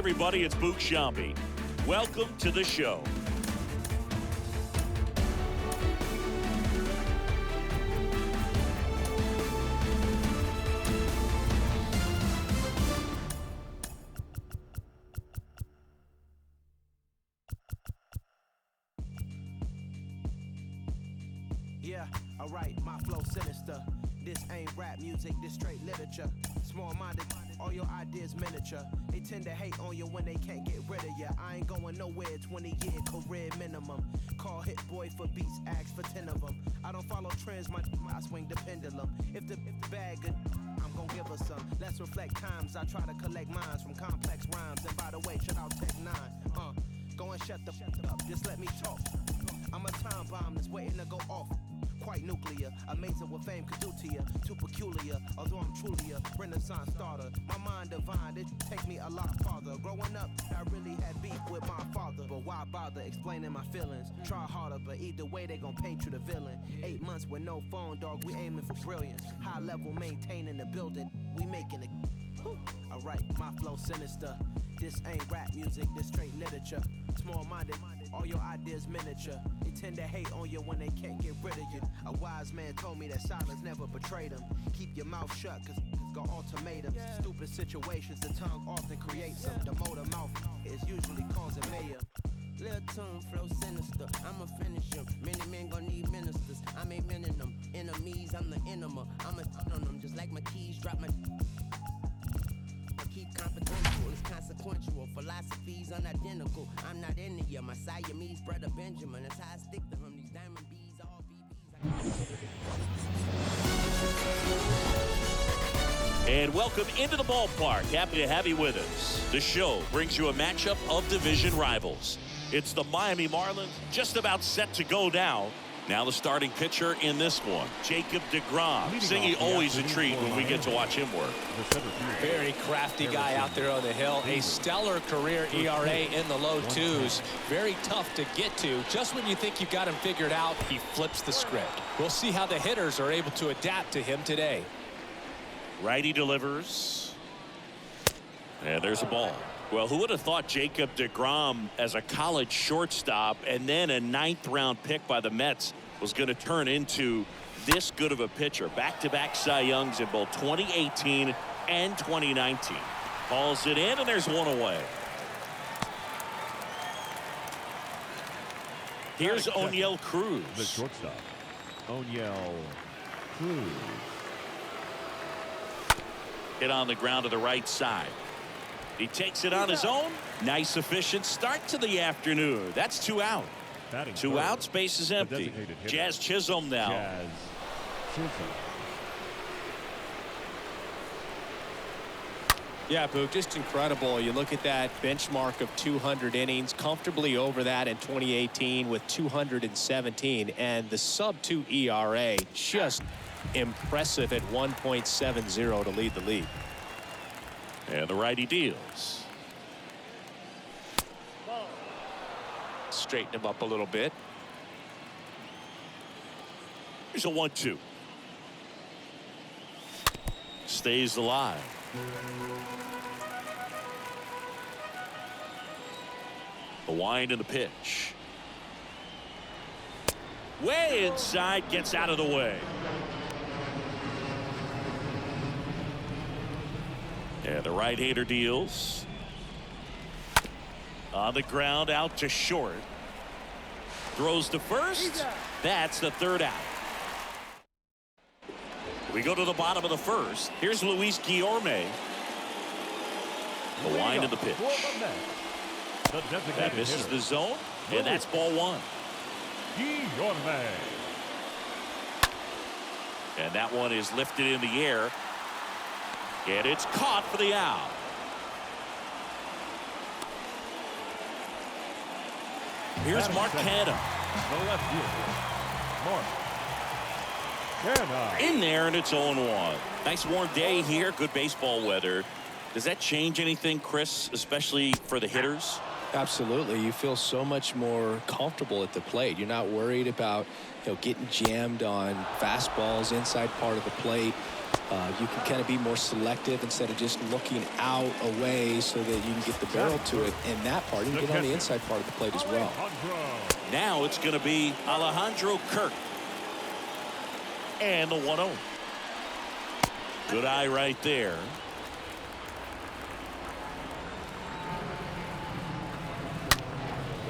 everybody, it's Boog Sciambi. Welcome to the show. Yeah, alright, my flow sinister. This ain't rap music, this straight literature. Small-minded, all your ideas miniature. They tend to hate on you when they can't get rid of you. I ain't going nowhere, 20-year career minimum. Call Hit Boy for beats, ask for 10 of them. I don't follow trends, I swing the pendulum. If the bag good, I'm gon' give her some. Let's reflect times, I try to collect minds from complex rhymes. And by the way, shout out Tech 9. Go and shut the up, just let me talk. I'm a time bomb that's waiting to go off. Quite nuclear, amazing what fame could do to you. Too peculiar, although I'm truly a renaissance starter. My mind divine, it take me a lot farther. Growing up, I really had beef with my father. But why bother explaining my feelings? Try harder, but either way they gon' paint you the villain. 8 months with no phone, dog, we aiming for brilliance. High level maintaining the building, we making it. Alright, my flow sinister. This ain't rap music, this straight literature. Small-minded, all your ideas miniature. They tend to hate on you when they can't get rid of you. A wise man told me that silence never betrayed him. Keep your mouth shut, cause got ultimatums. Stupid situations, the tongue often creates them. The motor mouth is usually causing mayhem. Lil' tune, flow sinister, I'ma finish him. Many men gon' need ministers, I ain't meaning them. Enemies, I'm the enema. I'ma on them, just like my keys, drop my... Keep confidential, it's consequential. Philosophies unidentical. I'm not into you, my Siamese brother Benjamin. That's how I stick to him. These diamond bees, all BBs. And welcome into the ballpark. Happy to have you with us. The show brings you a matchup of division rivals. It's the Miami Marlins, just about set to go down. Now the starting pitcher in this one, Jacob deGrom. Singy always a treat when we get to watch him work. Very crafty guy out there on the hill. A stellar career ERA in the low twos. Very tough to get to. Just when you think you've got him figured out, he flips the script. We'll see how the hitters are able to adapt to him today. Righty delivers. And there's a ball. Well, who would have thought Jacob deGrom as a college shortstop and then a 9th-round pick by the Mets was going to turn into this good of a pitcher? Back-to-back Cy Youngs in both 2018 and 2019. Calls it in, and there's one away. Here's Oneil Cruz. The shortstop, Oneil Cruz. Hit on the ground to the right side. He takes it on his own. Nice, efficient start to the afternoon. That's 2 out. Two outs, base is empty. Jazz Chisholm now. Jazz Chisholm. Yeah, Boog, just incredible. You look at that benchmark of 200 innings, comfortably over that in 2018 with 217. And the sub-2 ERA, just impressive at 1.70 to lead the league. And the righty deals. Straighten him up a little bit. Here's a 1-2. Stays alive. The wind and the pitch. Way inside, gets out of the way. And the right-hander deals. On the ground, out to short. Throws to first. That's the 3rd out. We go to the bottom of the 1st. Here's Luis Guillorme. The wind of the pitch. That misses the zone, and that's ball 1. Guillorme. And that one is lifted in the air. And it's caught for the out. Here's Mark Canha. The left fielder, Mark Canha. In there, and it's 0-1. Nice warm day here. Good baseball weather. Does that change anything, Chris, especially for the hitters? Absolutely. You feel so much more comfortable at the plate. You're not worried about, getting jammed on fastballs inside part of the plate. You can kind of be more selective instead of just looking out away so that you can get the barrel to it. And that part, you can get on the inside part of the plate as well. Now it's going to be Alejandro Kirk. And the 1-0. Good eye right there.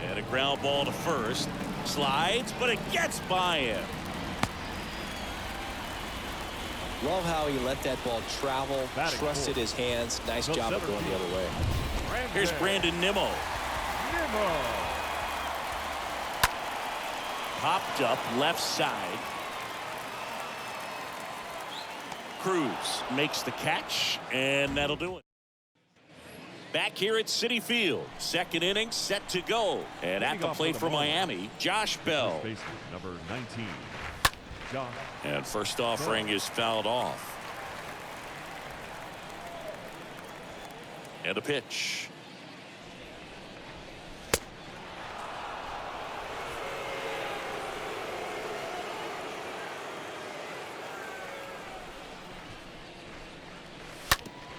And a ground ball to first. Slides, but it gets by him. Love how he let that ball travel, trusted his hands. Nice job of going the other way. Here's Brandon Nimmo. Popped up left side. Cruz makes the catch, and that'll do it. Back here at Citi Field, second inning set to go. And at the plate for Miami, Josh Bell. Number 19. Josh. And first offering is fouled off. And a pitch.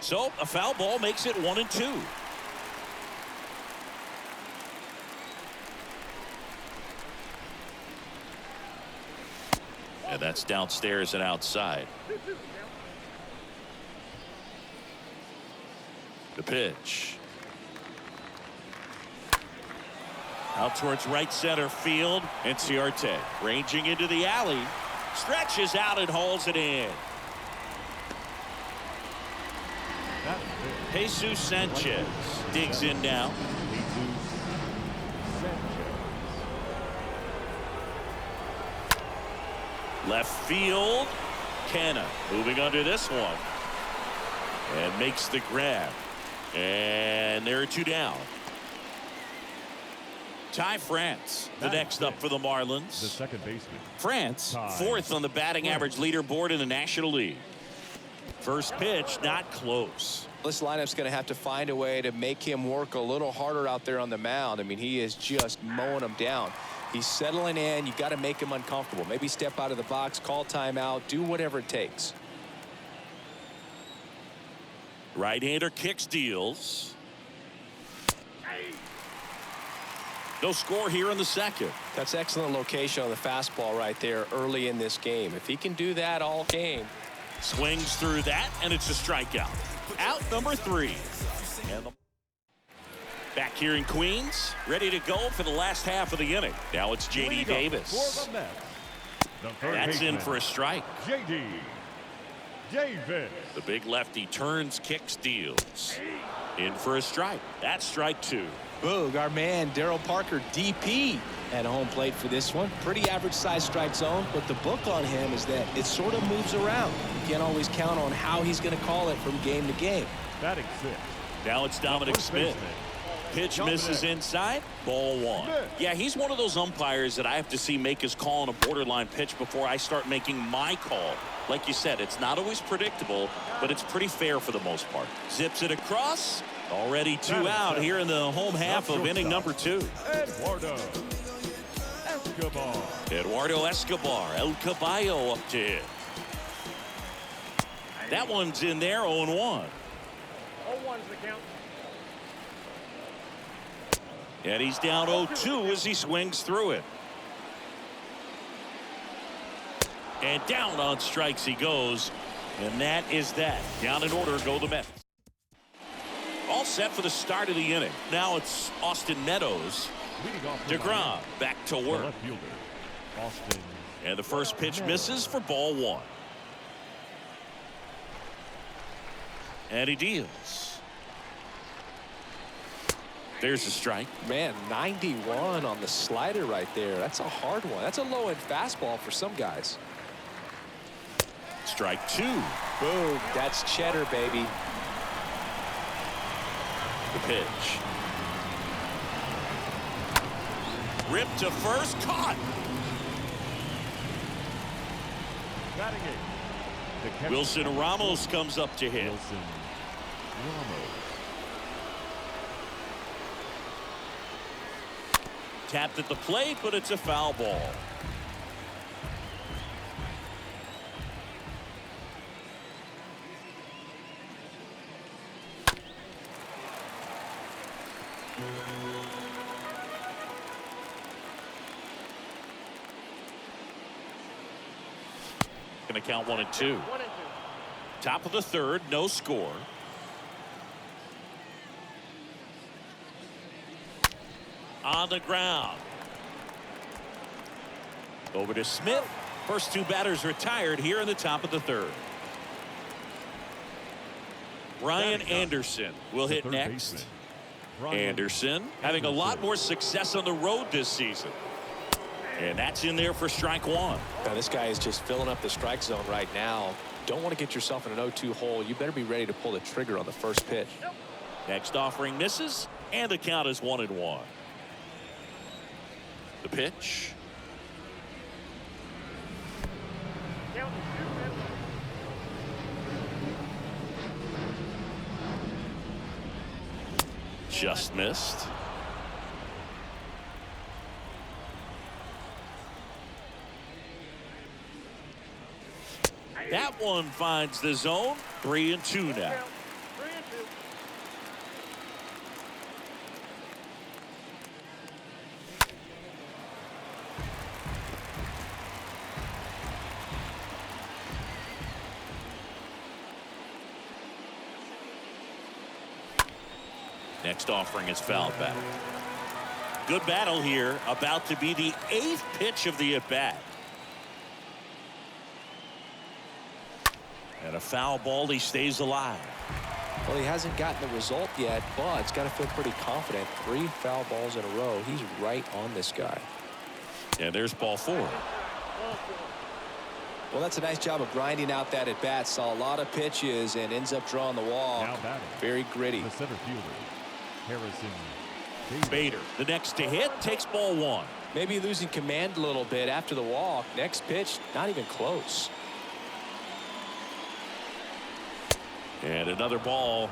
So a foul ball makes it 1-2. And that's downstairs and outside. The pitch. Out towards right center field. And Ciarte ranging into the alley. Stretches out and hauls it in. Jesus Sanchez digs in now. Left field. Canna moving under this one. And makes the grab. And there are two down. Ty France, the next up for the Marlins. The second baseman. France, fourth on the batting average leaderboard in the National League. First pitch, not close. This lineup's going to have to find a way to make him work a little harder out there on the mound. I mean, he is just mowing them down. He's settling in. You got to make him uncomfortable. Maybe step out of the box, call timeout, do whatever it takes. Right-hander kicks, deals. No score here in the second. That's excellent location on the fastball right there early in this game. If he can do that all game. Swings through that, and it's a strikeout. Out number 3. And back here in Queens, ready to go for the last half of the inning. Now it's J.D. Davis. That's in for a strike. J.D. Davis. The big lefty turns, kicks, deals. In for a strike. That's strike 2. Boog, our man Daryl Parker, DP, at home plate for this one. Pretty average size strike zone, but the book on him is that it sort of moves around. You can't always count on how he's going to call it from game to game. Batting 6. Now it's Dominic Smith. Pitch misses inside. Ball 1. Yeah, he's one of those umpires that I have to see make his call on a borderline pitch before I start making my call. Like you said, it's not always predictable, but it's pretty fair for the most part. Zips it across. Already 2 out here in the home half of inning number 2. Eduardo Escobar, El Caballo up to hit. That one's in there, 0-1. 0-1's the count. And he's down 0-2 as he swings through it. And down on strikes he goes. And that is that. Down in order go the Mets. All set for the start of the inning. Now it's Austin Meadows. DeGrom back to work. And the first pitch misses for ball 1. And he deals. There's a strike. Man, 91 on the slider right there. That's a hard one. That's a low-end fastball for some guys. Strike 2. Boom. That's cheddar, baby. The pitch. Ripped to first, caught. Wilson Ramos comes up to hit. Tapped at the plate, but it's a foul ball. making the count 1-2. 1-2. Top of the third, no score. On the ground. Over to Smith. First two batters retired here in the top of the third. Brian Anderson will hit next. Anderson having a lot more success on the road this season. And that's in there for strike one. Now this guy is just filling up the strike zone right now. Don't want to get yourself in an 0-2 hole. You better be ready to pull the trigger on the first pitch. Next offering misses, and the count is 1-1. The pitch. Just missed. That one finds the zone. 3-2 now. 3-2. Next offering is fouled back. Good battle here. About to be the 8th pitch of the at-bat. And a foul ball. He stays alive. Well, he hasn't gotten the result yet, but he's got to feel pretty confident. 3 foul balls in a row. He's right on this guy. And there's ball 4. Well, that's a nice job of grinding out that at bat. Saw a lot of pitches and ends up drawing the walk. Now batting. Very gritty. The center fielder, Harrison Bader, the next to hit, takes ball 1. Maybe losing command a little bit after the walk. Next pitch, not even close. And another ball.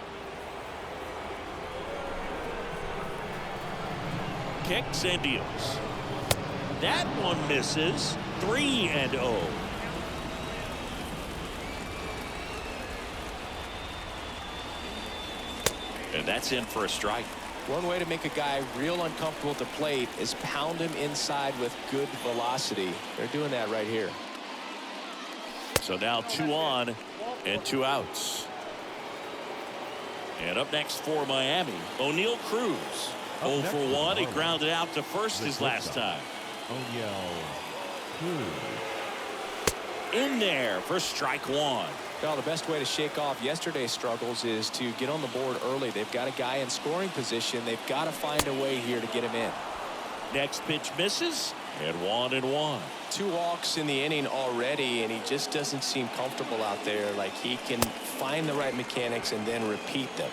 Kicks and deals. That one misses. 3-0. And that's in for a strike. One way to make a guy real uncomfortable at the plate is pound him inside with good velocity. They're doing that right here. So now 2 on and 2 outs. And up next for Miami, O'Neal Cruz. 0 for 1. He grounded out to first his last time. O'Neal Cruz. In there for strike 1. Well, the best way to shake off yesterday's struggles is to get on the board early. They've got a guy in scoring position. They've got to find a way here to get him in. Next pitch misses, and 1-1. 2 walks in the inning already, and he just doesn't seem comfortable out there. Like he can find the right mechanics and then repeat them.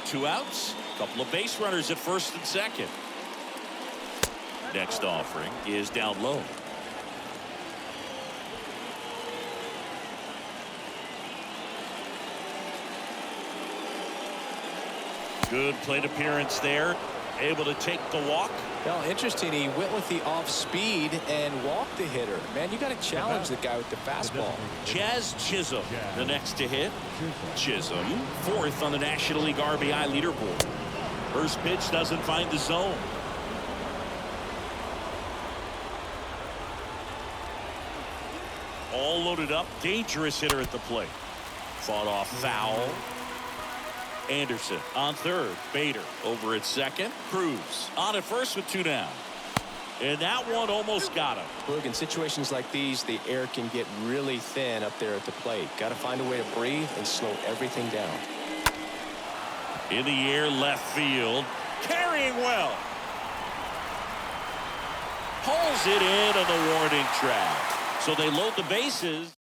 2 outs, couple of base runners at first and second. Next offering is down low. Good plate appearance there. Able to take the walk. Well, interesting. He went with the off speed and walked the hitter. Man, you got to challenge the guy with the fastball. Jazz Chisholm, the next to hit. Chisholm, 4th on the National League RBI leaderboard. First pitch doesn't find the zone. All loaded up. Dangerous hitter at the plate. Fought off foul. Anderson on third. Bader over at second. Cruz on at first with 2 down. And that one almost got him. Look, in situations like these, the air can get really thin up there at the plate. Got to find a way to breathe and slow everything down. In the air, left field. Carrying well. Pulls it in on the warning track. So they load the bases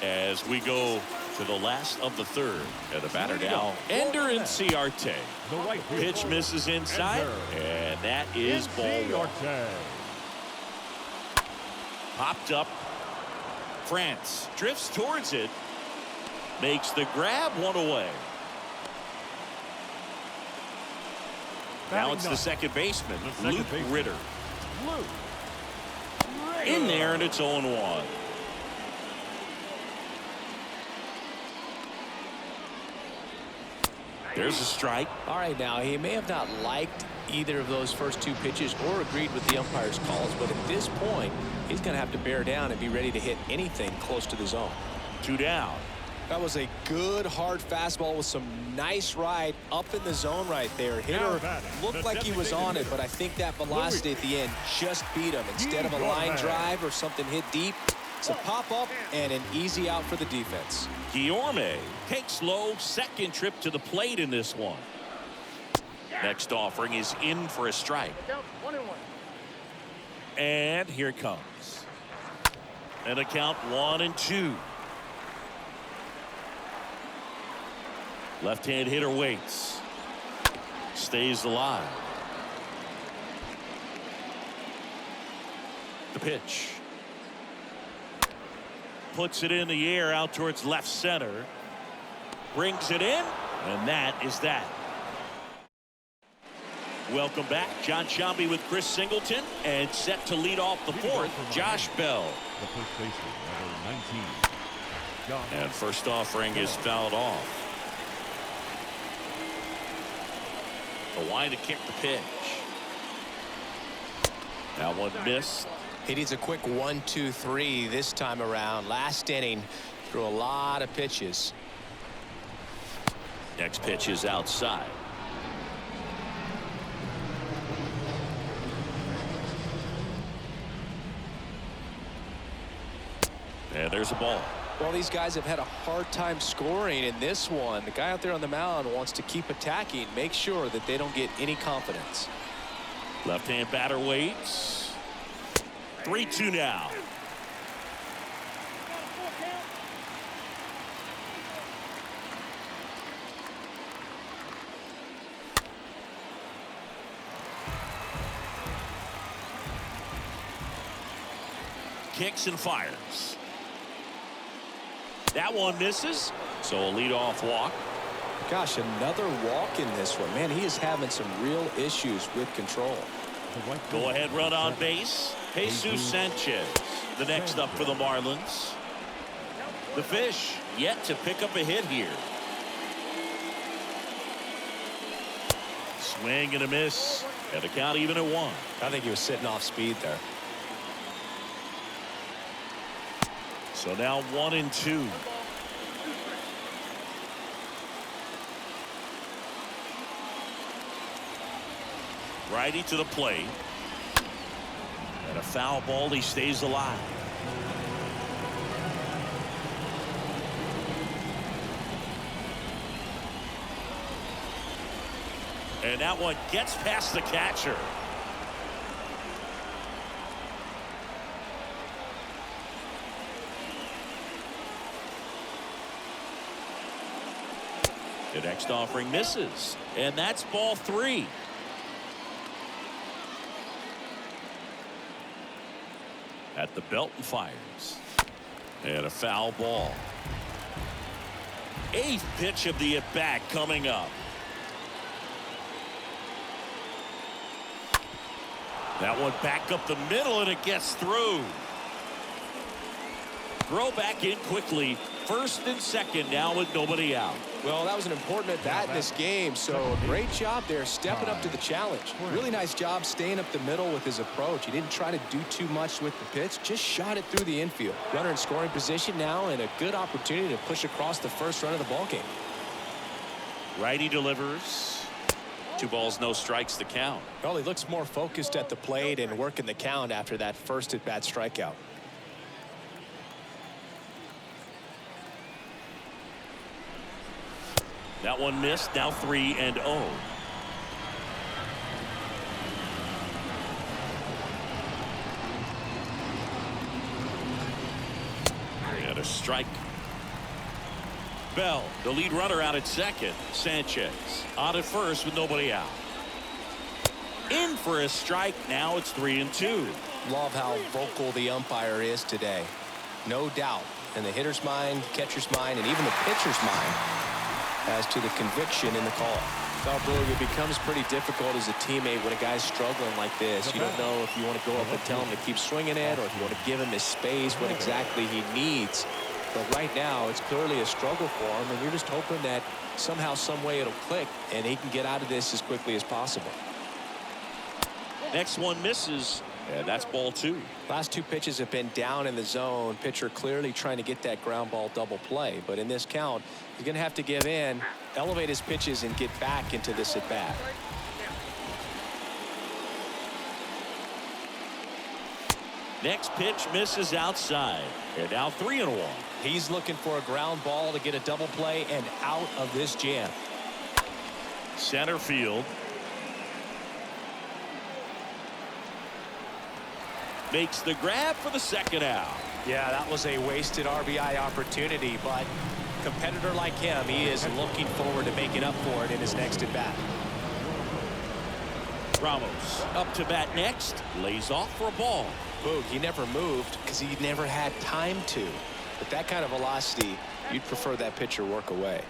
as we go to the last of the third. And the batter now, Ender Inciarte. The right fielder, Pitch misses inside, and that is ball 1. Inciarte. Popped up. France drifts towards it. Makes the grab, 1 away. Now it's the second baseman, Luke Ritter. In there, and it's 0-1. There's a strike. All right, now he may have not liked either of those first two pitches or agreed with the umpire's calls, but at this point, he's going to have to bear down and be ready to hit anything close to the zone. 2 down. That was a good hard fastball with some nice ride up in the zone right there. Hitter looked like he was on it, but I think that velocity at the end just beat him. Instead of a line drive or something hit deep, it's a pop-up and an easy out for the defense. Guillorme takes low, second trip to the plate in this one. Next offering is in for a strike. And here it comes. And a count 1-2. Left-hand hitter waits. Stays alive. The pitch. Puts it in the air out towards left center. Brings it in. And that is that. Welcome back. John Shambi with Chris Singleton. And set to lead off the fourth, Josh Bell. The first baseman, number 19. And first offering is fouled off. The line to kick the pitch. That one missed. He needs a quick 1-2-3 this time around. Last inning, threw a lot of pitches. Next pitch is outside. And there's a ball. Well, these guys have had a hard time scoring in this one. The guy out there on the mound wants to keep attacking, make sure that they don't get any confidence. Left-hand batter waits. 3-2 now. Kicks and fires. That one misses, so a leadoff walk. Gosh, another walk in this one. Man, he is having some real issues with control. Go ahead run on base. Jesus Sanchez, the next up for the Marlins. The Fish yet to pick up a hit here. Swing and a miss, and the count even at 1. I think he was sitting off speed there. So now 1-2. Righty to the plate. And a foul ball. He stays alive. And that one gets past the catcher. The next offering misses, and that's ball 3. At the belt and fires. And a foul ball. 8th pitch of the at-bat coming up. That one back up the middle, and it gets through. Throw back in quickly. First and second now with nobody out. Well, that was an important at bat in this game, so a great job there stepping up to the challenge. Really nice job staying up the middle with his approach. He didn't try to do too much with the pitch, just shot it through the infield. Runner in scoring position now, and a good opportunity to push across the first run of the ballgame. Righty delivers. 2 balls, no strikes, the count. Well, he looks more focused at the plate and working the count after that first at bat strikeout. That one missed. Now 3-0. And a strike. Bell, the lead runner, out at second. Sanchez on at first with nobody out. In for a strike. Now it's 3-2. Love how vocal the umpire is today. No doubt in the hitter's mind, catcher's mind, and even the pitcher's mind as to the conviction in the call. Well, Boog, it becomes pretty difficult as a teammate when a guy's struggling like this. You don't know if you want to go up and tell him to keep swinging it, or if you want to give him his space, what exactly he needs. But right now, it's clearly a struggle for him, and you're just hoping that somehow, some way it'll click, and he can get out of this as quickly as possible. Next one misses, and that's ball 2. Last 2 pitches have been down in the zone. Pitcher clearly trying to get that ground ball double play. But in this count, he's going to have to give in, elevate his pitches, and get back into this at bat. Next pitch misses outside. And now 3-1. He's looking for a ground ball to get a double play and out of this jam. Center field. Makes the grab for the second out. Yeah, that was a wasted RBI opportunity, but competitor like him, he is looking forward to making up for it in his next at bat. Ramos up to bat next, lays off for a ball. Boog, he never moved because he never had time to. With that kind of velocity, you'd prefer that pitcher work away.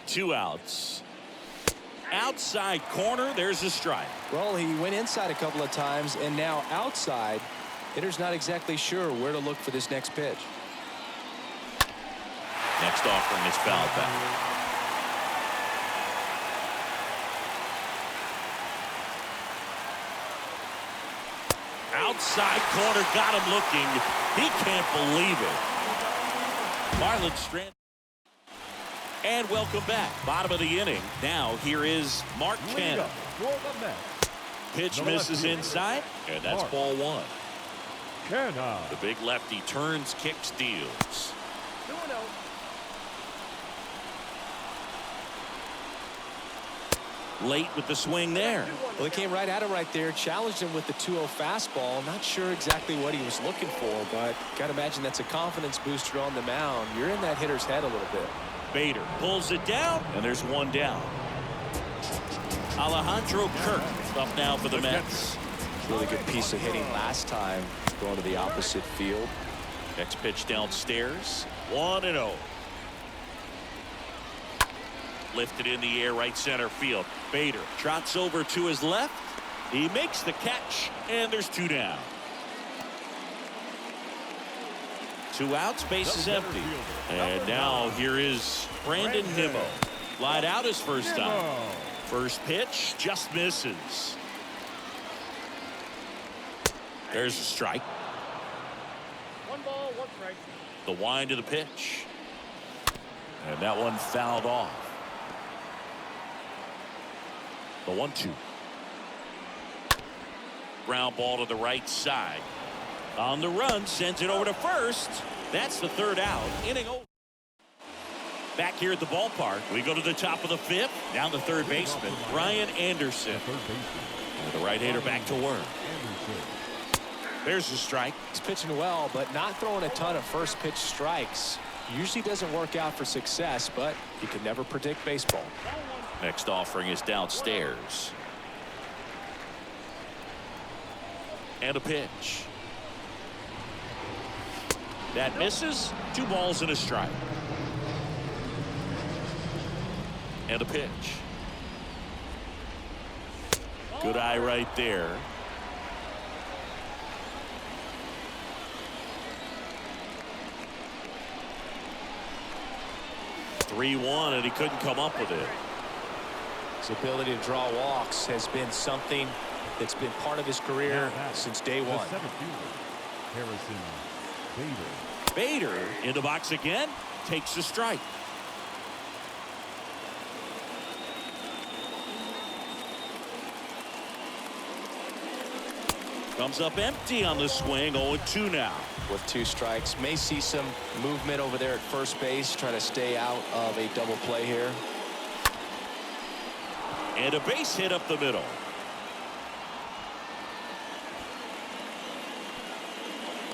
2 outs. Outside corner, there's a strike. Well, he went inside a couple of times, and now outside. Hitter's not exactly sure where to look for this next pitch. Next offering is fouled back. Outside corner, got him looking. He can't believe it. Marlins strand. And welcome back. Bottom of the inning. Now here is Mark Canha. Pitch misses inside, and that's ball 1. The big lefty turns, kicks, deals. Late with the swing there. Well, he came right at him right there, challenged him with the 2-0 fastball. Not sure exactly what he was looking for, but got to imagine that's a confidence booster on the mound. You're in that hitter's head a little bit. Bader pulls it down, and there's 1 down. Alejandro Kirk up now for the Mets. Really good piece of hitting last time, going to the opposite field. Next pitch downstairs. 1-0. Lifted in the air, right center field. Bader trots over to his left. He makes the catch, and there's 2 down. 2 outs, base is empty. And now here is Brandon Nimmo. Lied out his first time. First pitch just misses. There's a strike. 1 ball, 1 strike. The wind of the pitch. And that one fouled off. The 1-2. Ground ball to the right side. On the run, sends it over to first. That's the 3rd out. Inning over. Back here at the ballpark, we go to the top of the 5th. Down the third baseman, Brian Anderson. And the right-hander back to work. There's the strike. He's pitching well, but not throwing a ton of first pitch strikes. Usually doesn't work out for success, but you can never predict baseball. Next offering is downstairs. And a pitch. That misses. 2 balls and a strike. And a pitch. Good eye right there. (3-1) and he couldn't come up with it. His ability to draw walks has been something that's been part of his career since day 1. Bader in the box again, takes a strike. Comes up empty on the swing. 0-2 now. With 2 strikes, may see some movement over there at first base, trying to stay out of a double play here. And a base hit up the middle.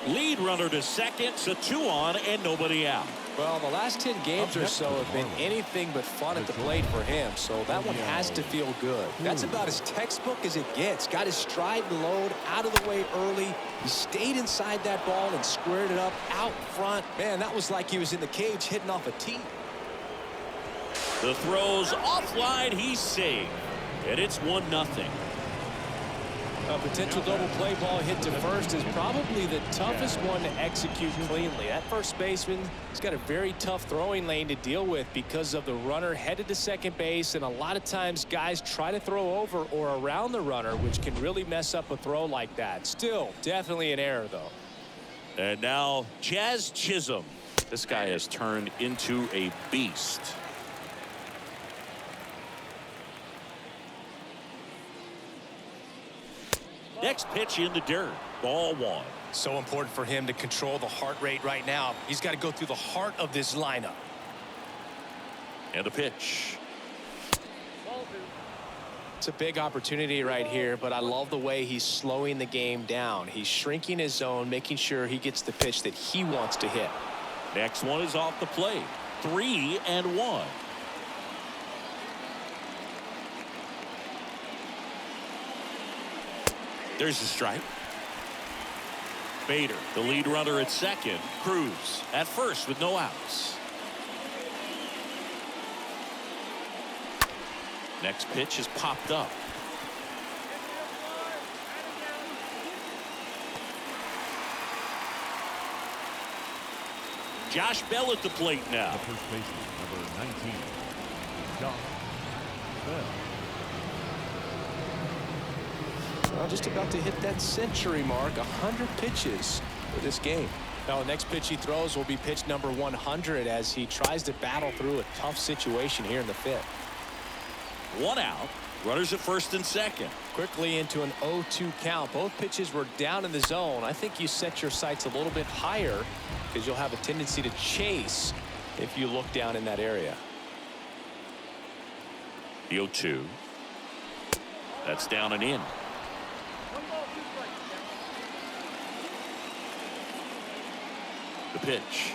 Lead runner to second, so 2 on and nobody out. Well, the last 10 games or so have been anything but fun at the plate for him, so that one has to feel good. That's about as textbook as it gets. Got his stride and load out of the way early. He stayed inside that ball and squared it up out front. Man, that was like he was in the cage hitting off a tee. The throw's offline, he's safe. And it's 1-0. A potential double play ball hit to first is probably the toughest one to execute cleanly. That first baseman has got a very tough throwing lane to deal with because of the runner headed to second base, and a lot of times guys try to throw over or around the runner, which can really mess up a throw like that. Still, definitely an error, though. And now Jazz Chisholm. This guy has turned into a beast. Next pitch in the dirt. Ball one. So important for him to control the heart rate right now. He's got to go through the heart of this lineup. And a pitch. It's a big opportunity right here, but I love the way he's slowing the game down. He's shrinking his zone, making sure he gets the pitch that he wants to hit. Next one is off the plate. 3-1. There's the strike. Bader, the lead runner at second. Cruz at first with no outs. Next pitch is popped up. Josh Bell at the plate now. The first baseman, number 19, Josh Bell. Well, just about to hit that century mark. 100 pitches for this game. Now, the next pitch he throws will be pitch number 100 as he tries to battle through a tough situation here in the fifth. One out. Runners at first and second. Quickly into an 0-2 count. Both pitches were down in the zone. I think you set your sights a little bit higher because you'll have a tendency to chase if you look down in that area. The 0-2. That's down and in. The pitch.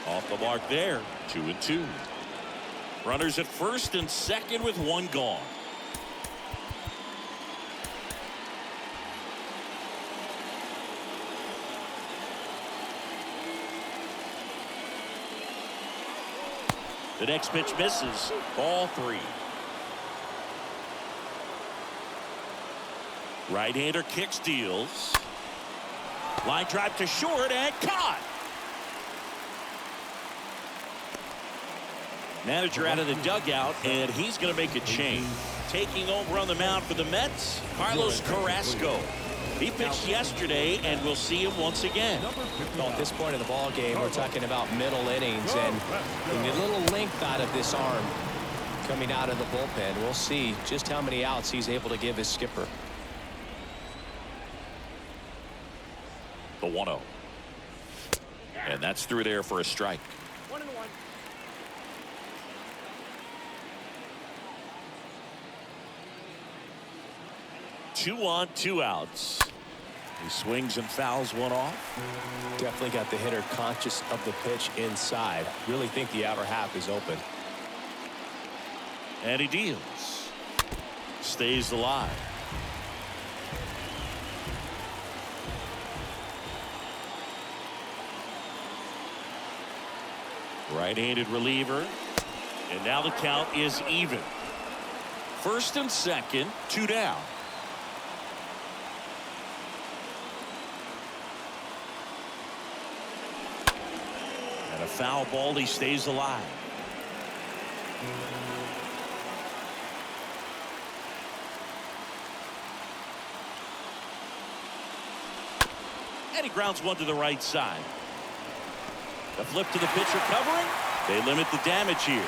Off the mark there. 2-2. Runners at first and second with one gone. The next pitch misses. Ball 3. Right-hander kick steals. Line drive to short and caught. Manager out of the dugout, and he's going to make a change. Taking over on the mound for the Mets, Carlos Carrasco. He pitched yesterday, and we'll see him once again. Well, at this point in the ball game, we're talking about middle innings, and the little length out of this arm coming out of the bullpen. We'll see just how many outs he's able to give his skipper. The 1-0. And that's through there for a strike. 1-1. 2 on, 2 outs. He swings and fouls one off. Definitely got the hitter conscious of the pitch inside. Really think the outer half is open. And he deals. Stays alive. Right-handed reliever. And now the count is even. First and second, 2 down. And a foul ball, he stays alive. And he grounds one to the right side. The flip to the pitcher covering. They limit the damage here.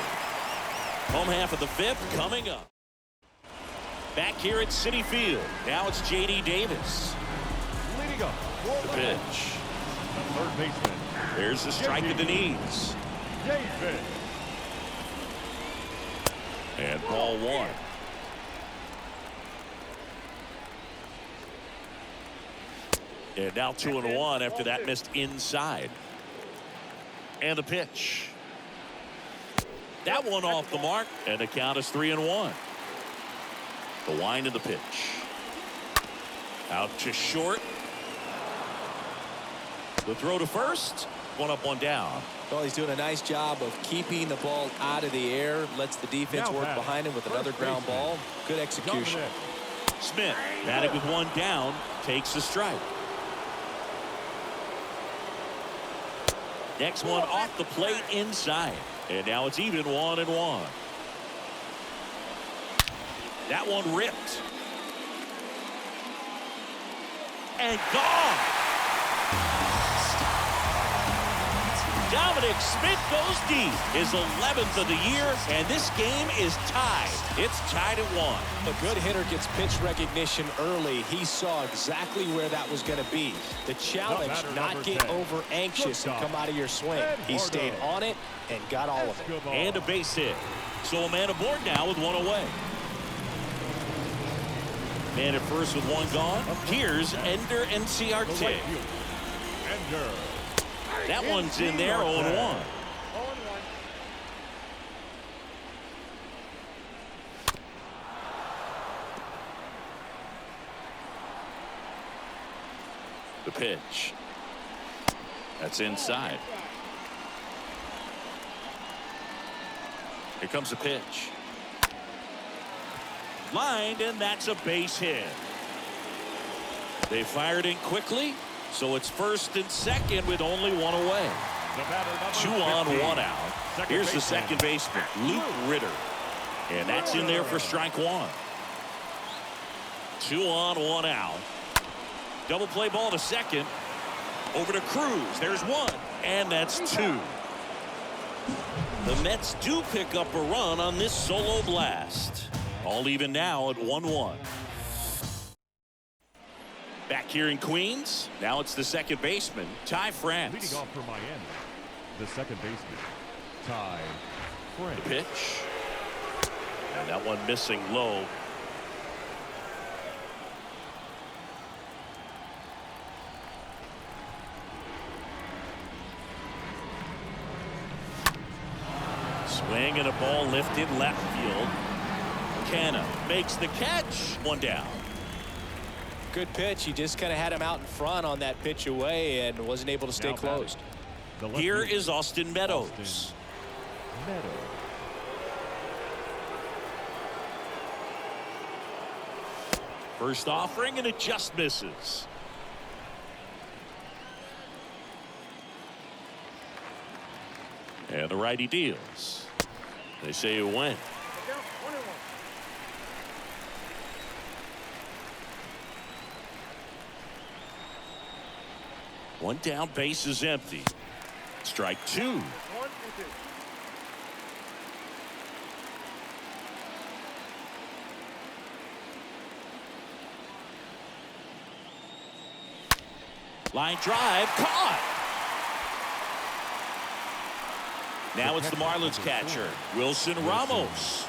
Home half of the fifth coming up. Back here at Citi Field. Now it's J.D. Davis. Leading up. The pitch. The third baseman. There's the strike at the knees. Davis. And ball 1. And now 2-1 after that missed inside. And the pitch. That one off the mark, and the count is 3-1. The wind of the pitch. Out to short. The throw to first. 1 up, 1 down. Well, he's doing a nice job of keeping the ball out of the air. Lets the defense work behind him with another ground ball. Good execution. Smith batting with one down, takes a strike. Next one off the plate inside. And now it's even 1-1. That one ripped. And gone. Dominic Smith goes deep. His 11th of the year, and this game is tied. It's tied at 1. A good hitter gets pitch recognition early. He saw exactly where that was going to be. The challenge, not get over anxious and come out of your swing. He stayed on it and got all of it. And a base hit. So a man aboard now with one away. Man at first with one gone. Here's Ender Enciarte. That one's in there, 0-1. The pitch. That's inside. Here comes the pitch. Lined, and that's a base hit. They fired in quickly, so it's first and second with only one away. 2 on, 1 out. Here's the second baseman, Luke Ritter. And that's in there for strike 1. 2 on, 1 out. Double play ball to second. Over to Cruz. There's 1. And that's 2. The Mets do pick up a run on this solo blast. All even now at 1-1. Back here in Queens. Now it's the second baseman, Ty France. Leading off for Miami, the second baseman, Ty France. The pitch. And that one missing low. Swing and a ball lifted left field. Canna makes the catch. 1 down. Good pitch. He just kind of had him out in front on that pitch away and wasn't able to stay Now closed. Here is Austin Meadows. First offering, and it just misses. And the righty deals. They say it went. One down, base is empty. Strike 2. Line drive, caught. Now it's the Marlins catcher, Wilson Ramos.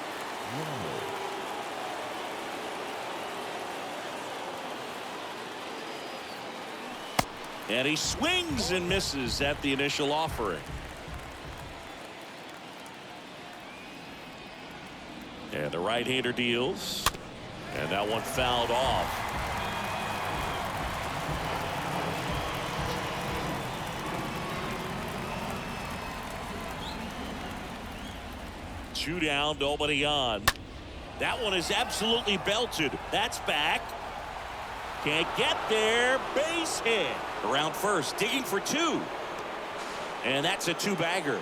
And he swings and misses at the initial offering. And the right-hander deals. And that one fouled off. Two down, nobody on. That one is absolutely belted. That's back. Can't get there. Base hit. Around first, digging for 2. And that's a 2-bagger.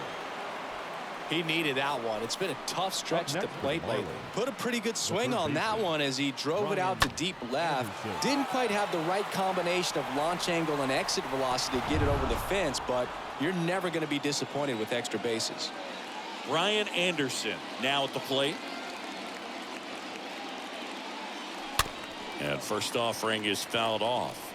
He needed that one. It's been a tough stretch at the plate lately. Put a pretty good swing on that one as he drove it out to deep left. Didn't quite have the right combination of launch angle and exit velocity to get it over the fence, but you're never going to be disappointed with extra bases. Ryan Anderson now at the plate. And first offering is fouled off.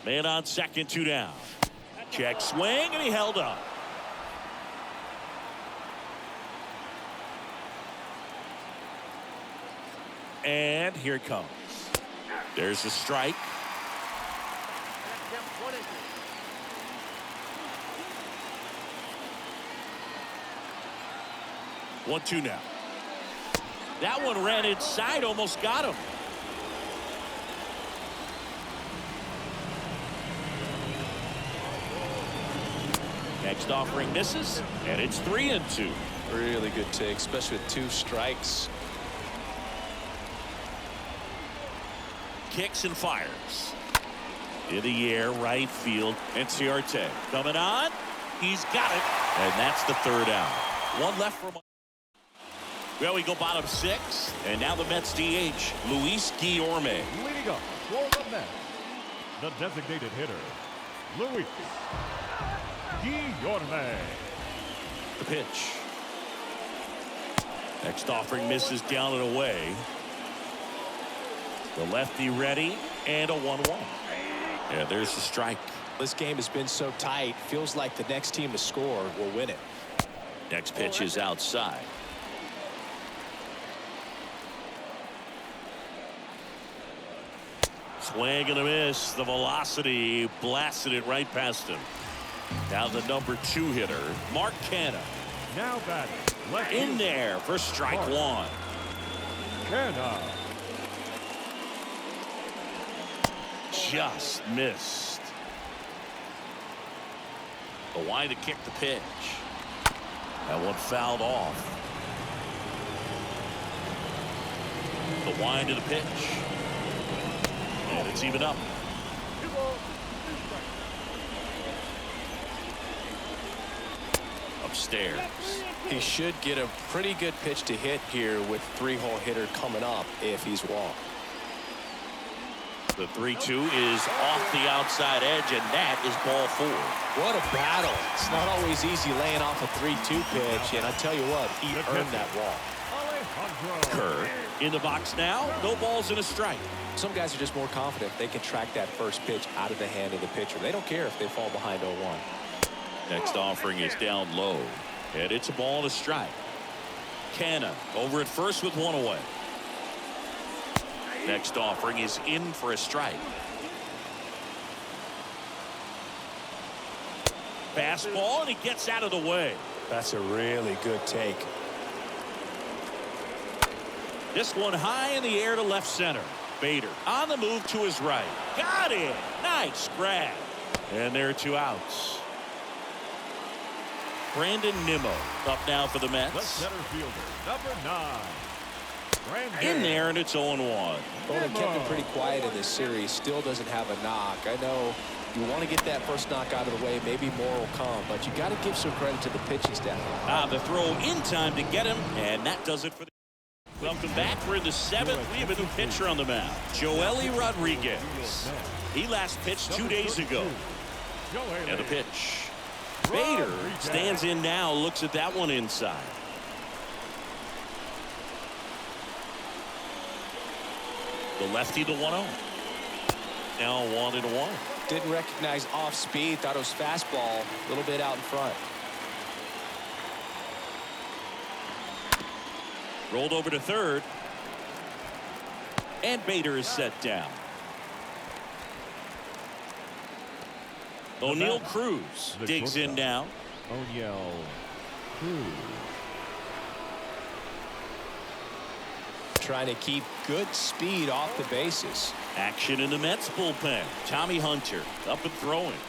Man on second, 2 down. Check swing, and he held up. And here it comes. There's a strike. 1-2 now. That one ran inside, almost got him. Next offering misses, and it's 3-2. Really good take, especially with 2 strikes. Kicks and fires. In the air, right field, and Ciarte coming on. He's got it, and that's the 3rd out. One left for. Well, we go bottom 6, and now the Mets DH, Luis Guillorme. Leading up for the Mets, the designated hitter, Luis Guillorme. The pitch. Next offering misses down and away. The lefty ready, and a 1-1. Yeah, there's the strike. This game has been so tight. Feels like the next team to score will win it. Next pitch is outside. Swing and a miss. The velocity blasted it right past him. Now the number 2 hitter, Mark Canha. Now batting. Left In field, there for strike 1. Canha. Just missed. The wind to kick the pitch. That one fouled off. The wind to the pitch. And it's even up. Upstairs. He should get a pretty good pitch to hit here with 3-hole hitter coming up if he's walked. The 3-2 is off the outside edge, and that is ball 4. What a battle. It's not always easy laying off a 3-2 pitch, and I tell you what, he earned that walk. Kerr in the box now. No balls and a strike. Some guys are just more confident they can track that first pitch out of the hand of the pitcher. They don't care if they fall behind 0-1. Next offering is down low, and it's a ball and a strike. Canha over at first with 1 away. Next offering is in for a strike. Fastball, and he gets out of the way. That's a really good take. This one high in the air to left center. Bader on the move to his right. Got it. Nice grab. And there are 2 outs. Brandon Nimmo up now for the Mets. The center fielder, number 9. In there, and it's 0-1. Well, they kept him pretty quiet in this series. Still doesn't have a knock. I know you want to get that first knock out of the way. Maybe more will come, but you got to give some credit to the pitching staff. The throw in time to get him, and that does it for the. Welcome back. We're in the 7th. We have a new pitcher on the mound, Joely Rodriguez. He last pitched 2 days ago. And the pitch. Bader stands in now, looks at that one inside. The lefty, the 1-0. Now 1-1. Didn't recognize off speed. Thought it was fastball. A little bit out in front. Rolled over to third. And Bader is set down. O'Neal Cruz digs in now. O'Neal Cruz. Trying to keep good speed off the bases. Action in the Mets bullpen. Tommy Hunter up and throwing.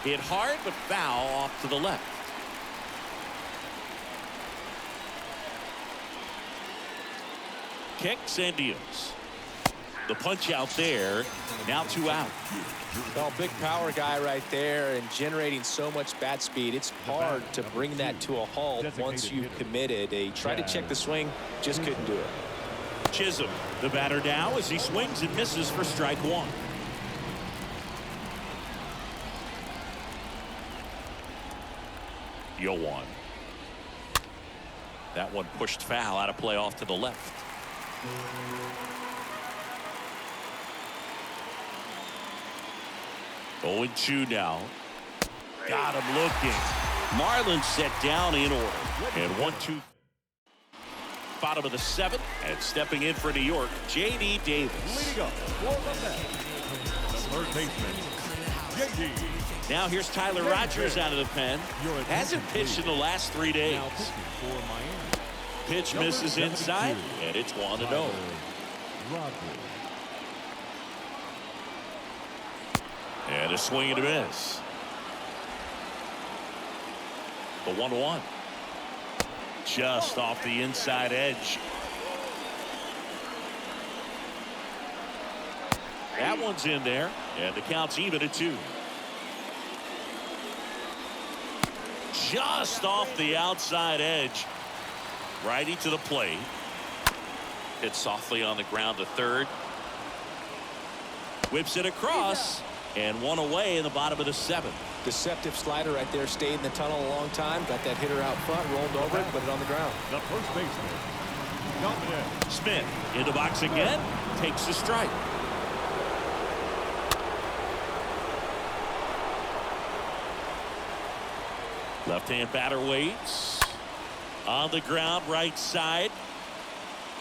Hit hard but foul off to the left. Kicks and deals. The punch out there. Now 2 out. Well, big power guy right there and generating so much bat speed. It's hard to bring that to a halt once you've committed. He tried to check the swing, just couldn't do it. Chisholm, the batter now as he swings and misses for strike 1. Yoan. That one pushed foul out of play off to the left. Oh, 0-2 now. Got him looking. Marlins set down in order. And 1-2. Bottom of the 7th. And stepping in for New York, J.D. Davis. Leading up for the Mets, the third baseman, J.D. Now here's Tyler Rogers out of the pen. Hasn't pitched in the last 3 days. Pitch misses inside, and it's 1-0. And And a swing and a miss. The 1-1. Just off the inside edge. That one's in there, and the count's even at 2. Just off the outside edge. Righty to the plate. Hit softly on the ground to third. Whips it across, and one away in the bottom of the 7th. Deceptive slider right there. Stayed in the tunnel a long time. Got that hitter out front. Rolled over it. Put it on the ground. The first baseman, Dominic. Smith in the box again. Takes the strike. Left-hand batter waits. On the ground, right side.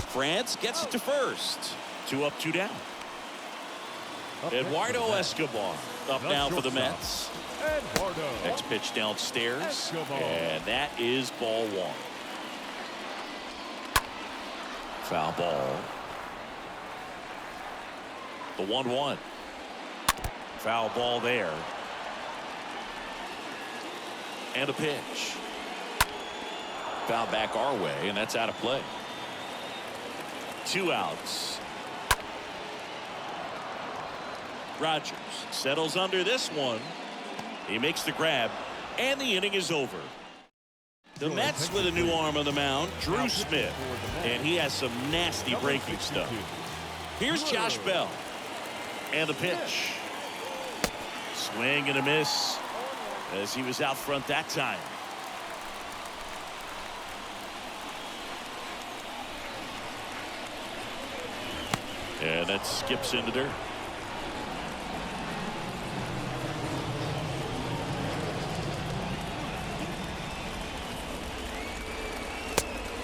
France gets it to first. 2 up, 2 down. Eduardo Escobar up now for the Mets. Eduardo. Next pitch downstairs. Escobar. And that is ball 1. Foul ball. The 1-1. Foul ball there. And a pitch. Foul back our way, and that's out of play. 2 outs. Rogers settles under this one. He makes the grab, and the inning is over. The Mets with a new arm on the mound, Drew Smith, and he has some nasty breaking stuff. Here's Josh Bell, and the pitch. Swing and a miss, as he was out front that time. And that skips into dirt.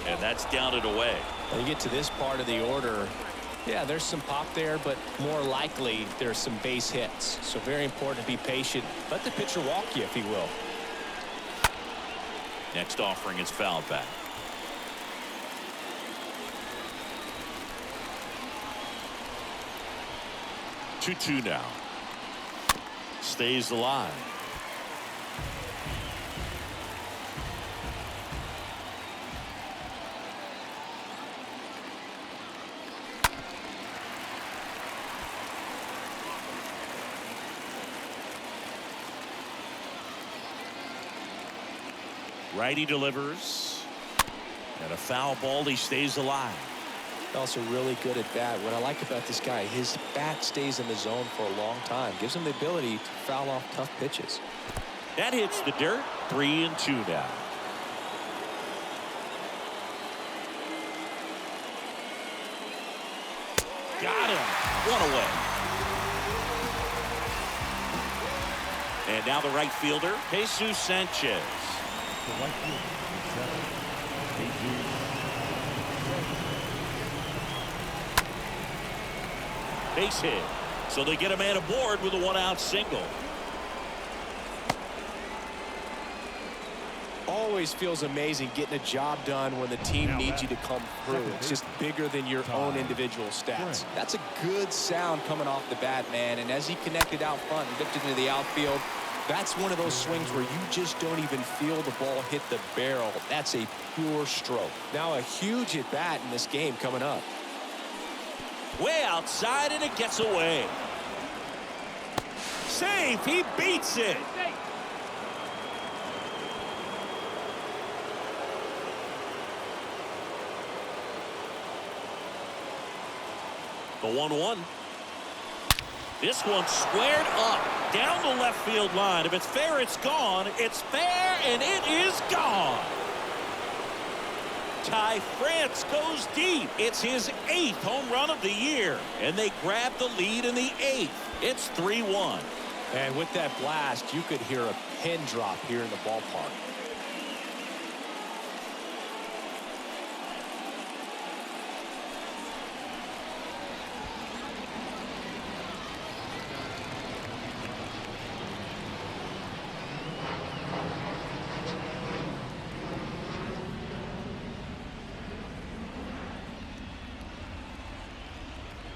And that's down and away. When you get to this part of the order, yeah, there's some pop there, but more likely there's some base hits. So very important to be patient. Let the pitcher walk you, if he will. Next offering is fouled back. 2-2 now. Stays alive. Righty delivers. And a foul ball. He stays alive. Also really good at bat. What I like about this guy, his bat stays in the zone for a long time. Gives him the ability to foul off tough pitches. That hits the dirt. 3-2 now. Got him. 1 away. And now the right fielder, Jesus Sanchez. The right fielder, 7, Jesus. Base hit. So they get a man aboard with a 1-out single. Always feels amazing getting a job done when the team needs you to come through. It's just bigger than your own individual stats. That's a good sound coming off the bat, man. And as he connected out front and dipped into the outfield, that's one of those swings where you just don't even feel the ball hit the barrel. That's a pure stroke. Now a huge at bat in this game coming up. Way outside, and it gets away. Safe. He beats it. The 1-1. This one squared up down the left field line. If it's fair, it's gone. It's fair, and it is gone. Ty France goes deep. It's his 8th home run of the year, and they grab the lead in the 8th. It's 3-1. And with that blast, you could hear a pin drop here in the ballpark.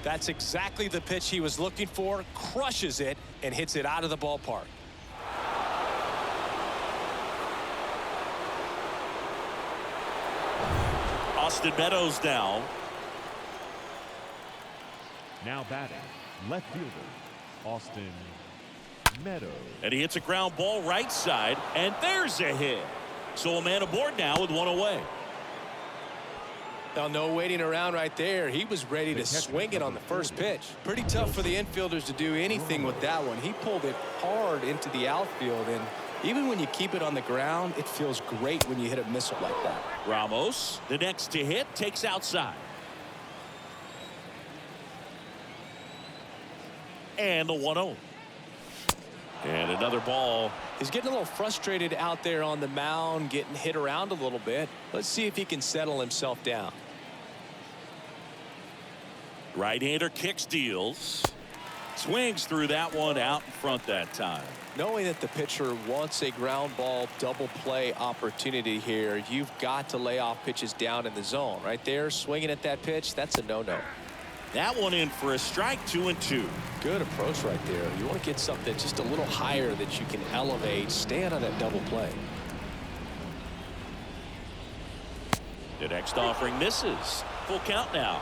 That's exactly the pitch he was looking for. Crushes it and hits it out of the ballpark. Austin Meadows now. Now batting, left fielder, Austin Meadows. And he hits a ground ball right side, and there's a hit. So a man aboard now with one away. Now, no waiting around right there. He was ready to swing it on the first pitch. Pretty tough for the infielders to do anything with that one. He pulled it hard into the outfield, and even when you keep it on the ground, it feels great when you hit a missile like that. Ramos, the next to hit, takes outside. And the 1-0. And another ball. He's getting a little frustrated out there on the mound, getting hit around a little bit. Let's see if he can settle himself down. Right-hander kicks, deals. Swings through that one out in front that time. Knowing that the pitcher wants a ground ball double play opportunity here, you've got to lay off pitches down in the zone. Right there, swinging at that pitch, that's a no-no. That one in for a strike, 2-2. Good approach right there. You want to get something just a little higher that you can elevate. Stay out of that double play. The next offering misses. Full count now.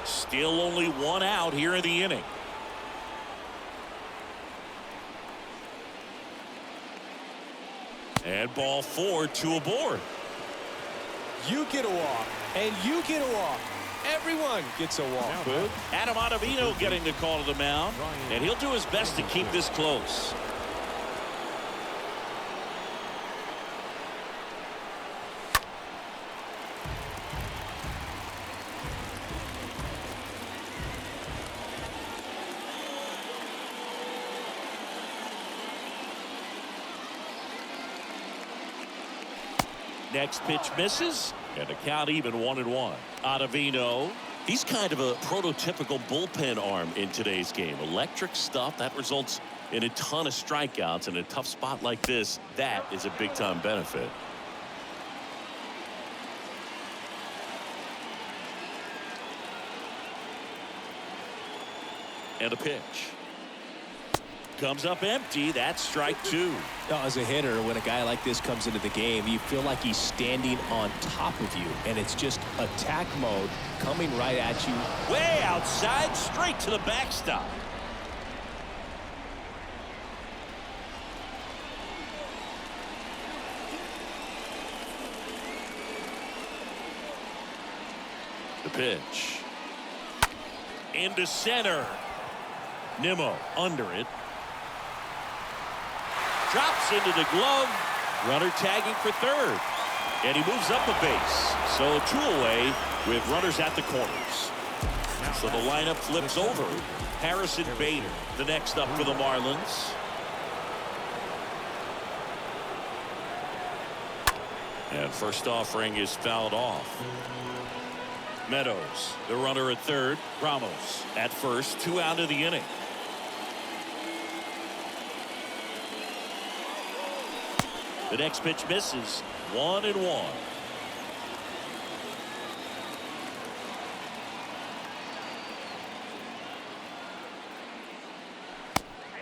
Still only one out here in the inning. And ball 4, 2 aboard. You get a walk, and you get a walk. Everyone gets a walk, Boog. Adam Ottavino getting the call to the mound, and he'll do his best to keep this close. Next pitch misses, and the count even 1-1. Ottavino, he's kind of a prototypical bullpen arm in today's game. Electric stuff that results in a ton of strikeouts. In a tough spot like this, that is a big-time benefit. And a pitch. Comes up empty. That's strike 2. Now, as a hitter, when a guy like this comes into the game, you feel like he's standing on top of you, and it's just attack mode coming right at you. Way outside, straight to the backstop. The pitch. Into center. Nimmo under it. Drops into the glove. Runner tagging for third. And he moves up a base. So 2 away with runners at the corners. So the lineup flips over. Harrison Bader, the next up for the Marlins. And first offering is fouled off. Meadows, the runner at third. Ramos at first. 2 out of the inning. The next pitch misses. 1-1.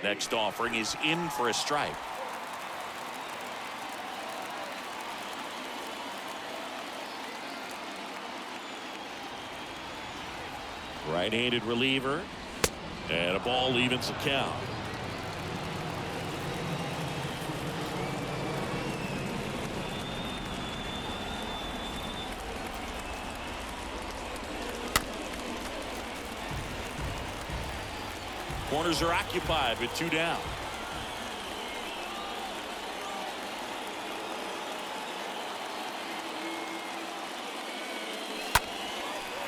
Next offering is in for a strike. Right-handed reliever. And a ball evens the count. Corners are occupied with 2 down.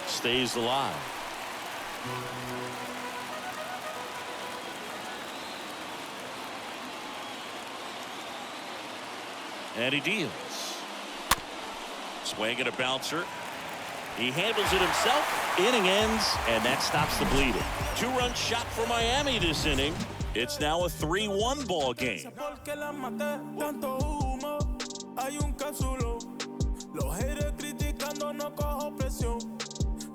Stays alive. And he deals. Swing and a bouncer. He handles it himself. Inning ends, and that stops the bleeding. 2-run shot for Miami this inning. It's now a 3-1 ball game.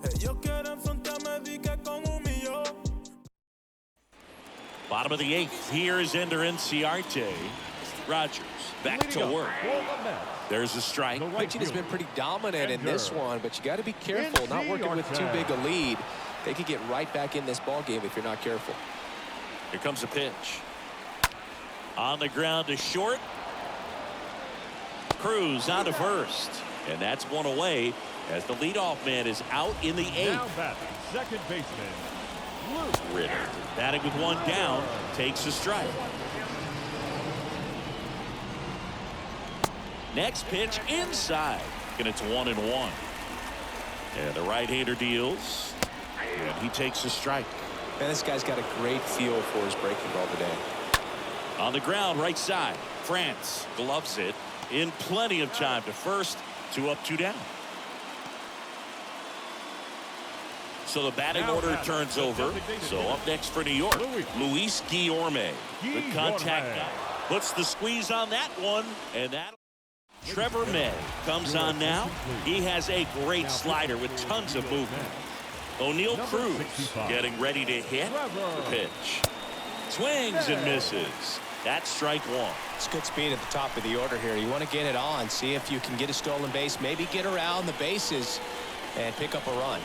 Ellos quieren frontearme, di que con Bottom of the 8th. Here is Ender Inciarte. Rogers back to work. There's a strike. Pitching has been pretty dominant in this one, but you got to be careful. Not working with too big a lead. They could get right back in this ball game if you're not careful. Here comes a pitch. On the ground to short. Cruz on to first. And that's one away as the leadoff man is out in the 8th. Now batting, second baseman, Ritter batting with one down, takes a strike. Next pitch inside, and it's 1-1. And the right-hander deals, and he takes a strike. Man, this guy's got a great feel for his breaking ball today. On the ground, right side. France gloves it in plenty of time to first. 2 up, 2 down. So the batting order turns over. So up next for New York, Luis Guillorme. Good contact now. Puts the squeeze on that one, and that. Trevor May comes on now. He has a great slider with tons of movement. O'Neal Cruz getting ready to hit the pitch. Swings and misses. That's strike 1. It's good speed at the top of the order here. You want to get it on, see if you can get a stolen base, maybe get around the bases and pick up a run.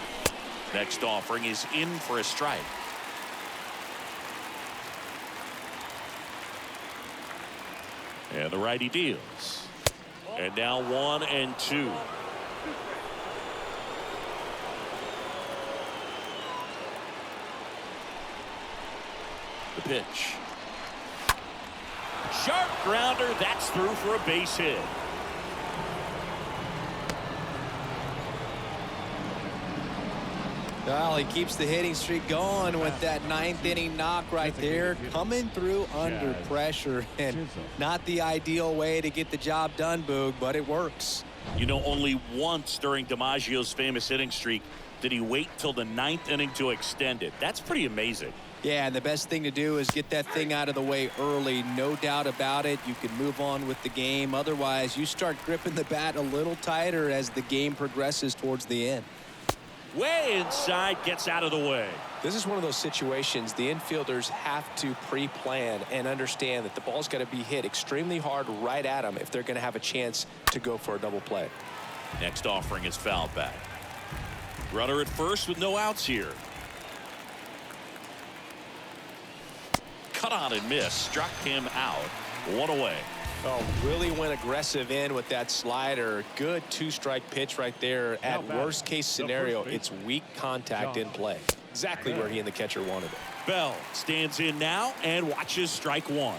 Next offering is in for a strike. And the righty deals. And now 1-2. The pitch. Sharp grounder. That's through for a base hit. Well, he keeps the hitting streak going with that 9th inning knock right there, coming through under pressure, and not the ideal way to get the job done, Boog, but it works. You know, only once during DiMaggio's famous hitting streak did he wait till the 9th inning to extend it. That's pretty amazing. Yeah, and the best thing to do is get that thing out of the way early. No doubt about it. You can move on with the game. Otherwise, you start gripping the bat a little tighter as the game progresses towards the end. Way inside, gets out of the way. This is one of those situations the infielders have to pre-plan and understand that the ball's got to be hit extremely hard right at them if they're going to have a chance to go for a double play. Next offering is fouled back. Runner at first with no outs here. Cut on and miss. Struck him out. 1 away. Oh, really went aggressive in with that slider. Good 2-strike pitch right there. At worst case scenario, it's weak contact in play. Exactly where he and the catcher wanted it. Bell stands in now and watches strike 1.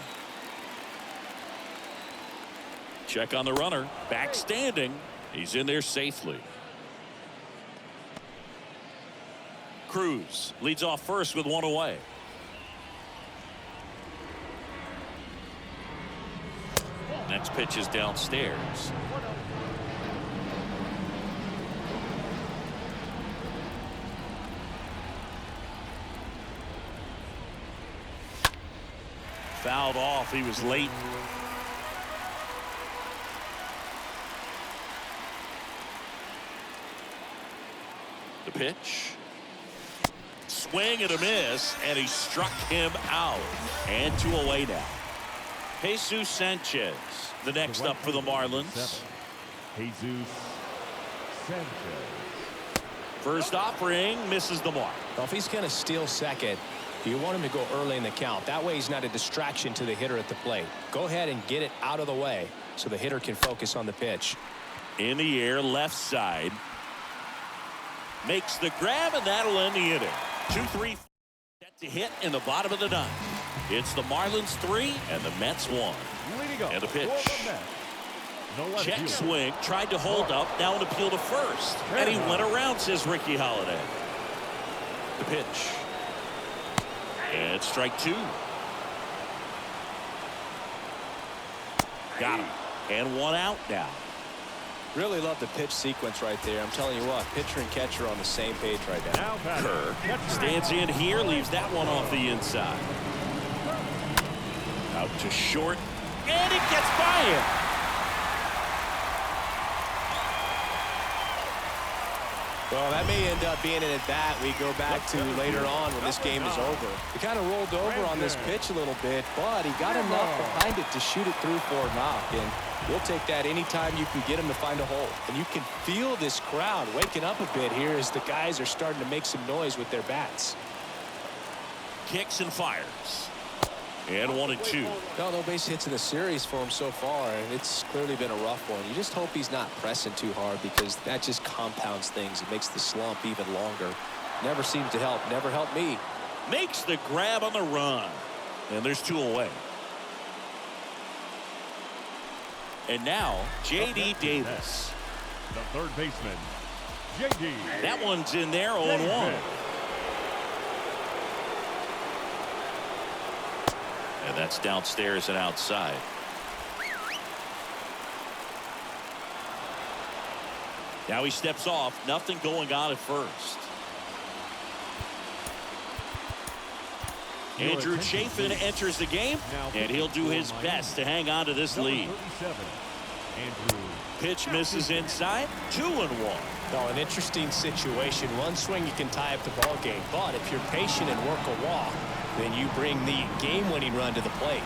Check on the runner. Back standing. He's in there safely. Cruz leads off first with 1 away. Next pitch is downstairs. Fouled off. He was late. The pitch. Swing and a miss, and he struck him out. And 2 away now. Jesus Sanchez, the next up for the Marlins. Jesus Sanchez. First offering misses the mark. Well, if he's going to steal second, you want him to go early in the count. That way he's not a distraction to the hitter at the plate. Go ahead and get it out of the way so the hitter can focus on the pitch. In the air, left side. Makes the grab, and that'll end the inning. 2-3 set to hit in the bottom of the 9th. It's the Marlins 3 and the Mets 1. And the pitch. Check swing. Tried to hold up. Now an appeal to first. And he went around, says Ricky Holiday. The pitch. And strike 2. Got him. And 1 out now. Really love the pitch sequence right there. I'm telling you what, pitcher and catcher on the same page right now. Kerr stands in here, leaves that one off the inside. Out to short, and it gets by him. Well, that may end up being an at-bat we go back to later on when this game is over. He kind of rolled over on this pitch a little bit, but he got enough behind it to shoot it through for a knock. And we'll take that anytime you can get him to find a hole. And you can feel this crowd waking up a bit here as the guys are starting to make some noise with their bats. Kicks and fires. And 1-2. No base hits in the series for him so far, and it's clearly been a rough one. You just hope he's not pressing too hard, because that just compounds things. It makes the slump even longer. Never seems to help. Never helped me. Makes the grab on the run. And there's 2 away. And now, J.D. Davis. The third baseman, J.D. That one's in there, 0-1. And that's downstairs and outside. Now he steps off. Nothing going on at first. Andrew Chafin enters the game, and he'll do his best to hang on to this lead. Pitch misses inside. 2-1. Well, an interesting situation. One swing you can tie up the ball game, but if you're patient and work a walk, then you bring the game-winning run to the plate.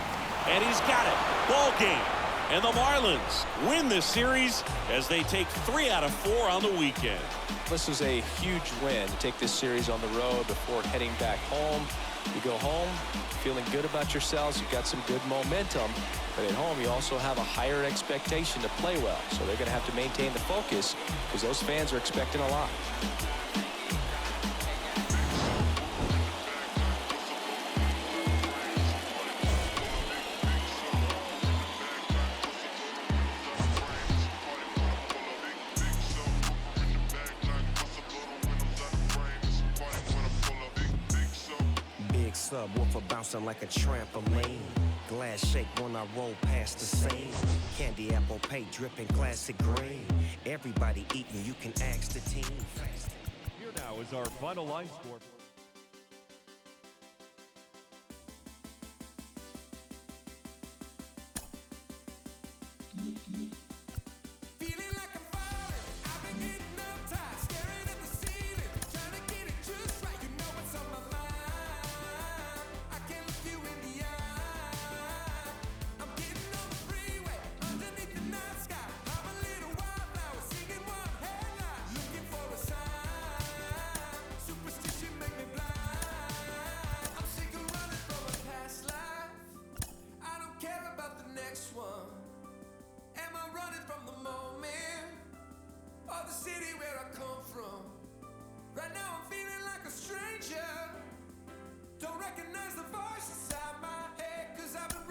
And he's got it. Ball game. And the Marlins win this series as they take 3 out of 4 on the weekend. This was a huge win to take this series on the road before heading back home. You go home feeling good about yourselves. You've got some good momentum. But at home, you also have a higher expectation to play well. So they're going to have to maintain the focus because those fans are expecting a lot. Subwoofer bouncing like a trampoline. Glass shake when I roll past the scene. Candy apple pay dripping classic green. Everybody eating, you can ask the team. Here now is our final line score. Don't recognize the voice inside my head, 'cause I've been